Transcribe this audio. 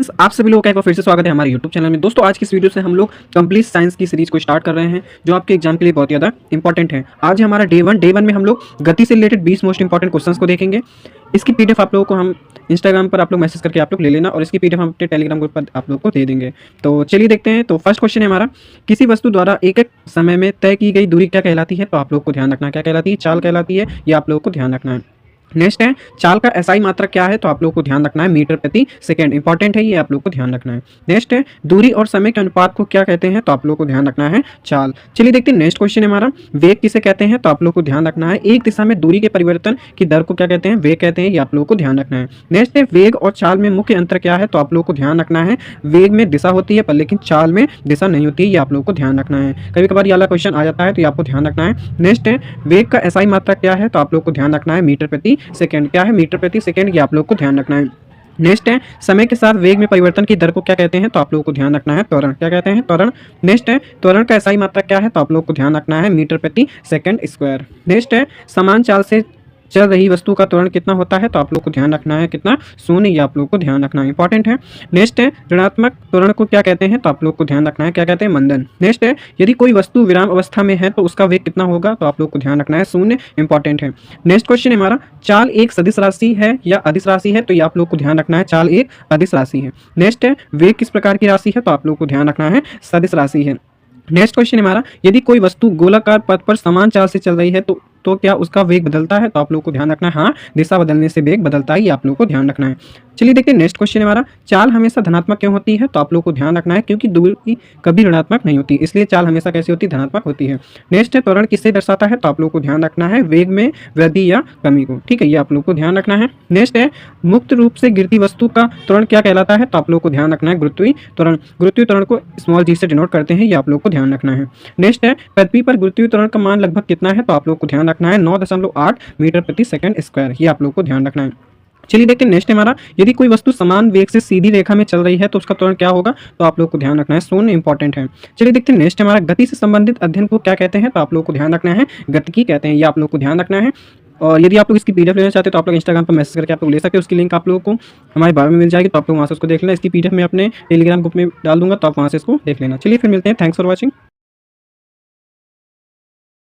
आप सभी लोगों का एक बार फिर से स्वागत है हमारे YouTube चैनल में। दोस्तों आज की इस वीडियो से हम लोग कंप्लीट साइंस की सीरीज को स्टार्ट कर रहे हैं जो आपके एग्जाम के लिए बहुत ज़्यादा इंपॉर्टेंट है। आज है हमारा डे 1 में हम लोग गति से रिलेटेड 20 मोस्ट इंपॉर्टेंट क्वेश्चंस को देखेंगे। इसकी पीडीएफ आप लोगों को हम इंस्टाग्राम पर आप लोग मैसेज करके आप लोग ले लेना और इसकी पीडीएफ हम अपने टेलीग्राम ग्रुप पर आप लोग को दे देंगे। तो चलिए देखते हैं। तो फर्स्ट क्वेश्चन है हमारा, किसी वस्तु द्वारा एक समय में तय की गई दूरी क्या कहलाती है? तो आप लोग को ध्यान रखना क्या कहलाती है, चाल कहलाती है, ये आप लोगों को ध्यान रखना है। नेक्स्ट है, चाल का एसआई मात्रक क्या है? तो आप लोग को ध्यान रखना है मीटर प्रति सेकंड, इंपॉर्टेंट है, ये आप लोग को ध्यान रखना है। नेक्स्ट है, दूरी और समय के अनुपात को क्या कहते हैं? तो आप लोग को ध्यान रखना है चाल। चलिए देखते हैं नेक्स्ट क्वेश्चन है हमारा, वेग किसे कहते हैं? तो आप लोग को ध्यान रखना है एक दिशा में दूरी के परिवर्तन की दर को क्या कहते हैं? वेग कहते हैं, ये आप लोग को ध्यान रखना है। नेक्स्ट है, वेग और चाल में मुख्य अंतर क्या है? तो आप लोग को ध्यान रखना है वेग में दिशा होती है पर लेकिन चाल में दिशा नहीं होती है, ये आप लोग को ध्यान रखना है। कभी कभार ये वाला क्वेश्चन आ जाता है तो ये आपको ध्यान रखना है। नेक्स्ट है, वेग का एसआई मात्रक क्या है? तो आप लोग को ध्यान रखना है मीटर प्रति सेकंड। क्या है? मीटर प्रति सेकंड, ये आप लोग को ध्यान रखना है। नेक्स्ट है, समय के साथ वेग में परिवर्तन की दर को क्या कहते हैं? तो आप लोगों को ध्यान रखना है त्वरण। क्या कहते हैं? त्वरण। नेक्स्ट है, त्वरण का एसआई मात्रक क्या है? तो आप लोग को ध्यान रखना है मीटर प्रति सेकंड स्क्वायर। नेक्स्ट है, समान चाल से चल रही वस्तु का त्वरण कितना होता है? तो आप लोग को ध्यान रखना है कितना? शून्य, ये आप लोग को ध्यान रखना है, इंपॉर्टेंट है। नेक्स्ट है, ऋणात्मक त्वरण को क्या कहते हैं? तो आप लोग को ध्यान रखना है क्या कहते हैं? मंदन। नेक्स्ट है, यदि कोई वस्तु विराम अवस्था में है तो उसका वेग कितना होगा? तो आप लोग को ध्यान रखना है शून्य, इंपॉर्टेंट है। नेक्स्ट क्वेश्चन है हमारा, चाल एक सदिश राशि है या अदिश राशि है? तो ये आप लोग को ध्यान रखना है चाल एक अदिश राशि है। नेक्स्ट है, वेग किस प्रकार की राशि है? तो आप लोग को ध्यान रखना है सदिश राशि है। नेक्स्ट क्वेश्चन है हमारा, यदि कोई वस्तु गोलाकार पथ पर समान चाल से चल रही है तो क्या उसका वेग बदलता है? तो आप लोग को ध्यान रखना है हाँ, दिशा बदलने से वेग बदलता है, ये आप लोग को ध्यान रखना है। चलिए देखते हैं नेक्स्ट क्वेश्चन है हमारा, चाल हमेशा धनात्मक क्यों होती है? तो आप लोग को ध्यान रखना है क्योंकि दूरी कभी ऋणात्मक नहीं होती, इसलिए चाल हमेशा कैसी होती है? धनात्मक होती है। नेक्स्ट है, त्वरण किससे दर्शाता है? तो आप लोग को ध्यान रखना है वेग में वृद्धि या कमी को, ठीक है, ये आप लोग को ध्यान रखना है। नेक्स्ट है, मुक्त रूप से गिरती वस्तु का त्वरण क्या कहलाता है? तो आप लोग को ध्यान रखना है गुरुत्वीय त्वरण। गुरुत्वीय त्वरण को स्मॉल जी से डिनोट करते हैं, ये आप लोग को ध्यान रखना है। नेक्स्ट है, पृथ्वी पर गुरुत्वीय त्वरण का मान लगभग कितना है? तो आप लोग को ध्यान रखना है 9.8 मीटर प्रति सेकंड स्क्वायर, ये आप लोग को ध्यान रखना है। चलिए देखते हैं नेक्स्ट हमारा, यदि कोई वस्तु समान वेग से सीधी रेखा में चल रही है तो उसका त्वरण क्या होगा? तो आप लोग को ध्यान रखना है शून्य, इंपॉर्टेंट है। चलिए देखते हैं नेक्स्ट हमारा, गति से संबंधित अध्ययन को क्या कहते हैं? तो आप लोग को ध्यान रखना है गतिकी कहते हैं, ये आप लोग को ध्यान रखना है। और यदि आप लोग इसकी पीडीएफ लेना चाहते हैं तो आप लोग इंस्टाग्राम पर मैसेज करके आप लोग ले सकते हो, उसकी लिंक आप लोगों को हमारे बारे में मिल जाएगी, तो आप लोग वहाँ से उसको देख लेना। इसकी पीडीएफ मैं अपने टेलीग्राम ग्रुप में डाल दूंगा, तो आप वहाँ से इसको देख लेना। चलिए फिर मिलते हैं, थैंक्स फॉर वॉचिंग।